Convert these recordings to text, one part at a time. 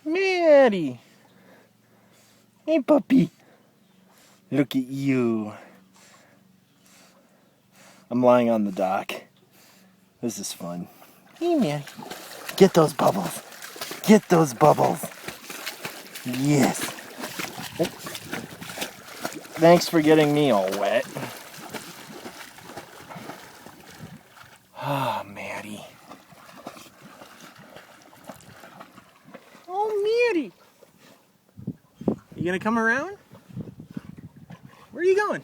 Maddie. Hey, puppy. Look at you. I'm lying on the dock. This is fun. Hey, man. Get those bubbles. Get those bubbles. Yes. Oh. Thanks for getting me all wet. Ah, Maddie. Oh, Maddie. You gonna come around? Where are you going?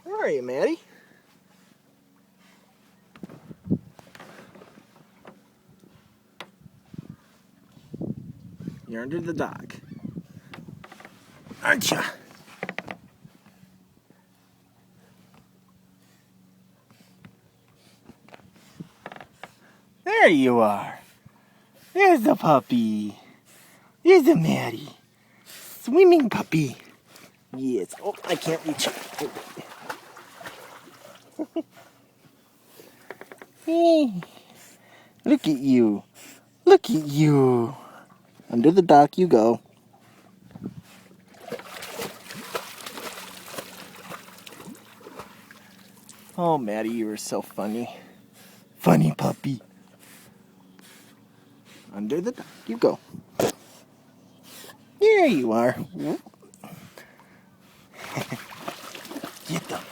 Where are you, Maddie? You're under the dock, aren't ya? There you are. There's the puppy. There's the Maddie. Swimming puppy. Yes. Oh, I can't reach it. Hey. Look at you. Look at you. Under the dock you go. Oh, Maddie, you were so funny. Funny puppy. Under the dock you go. There you are. Get them.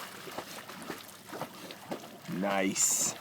Nice.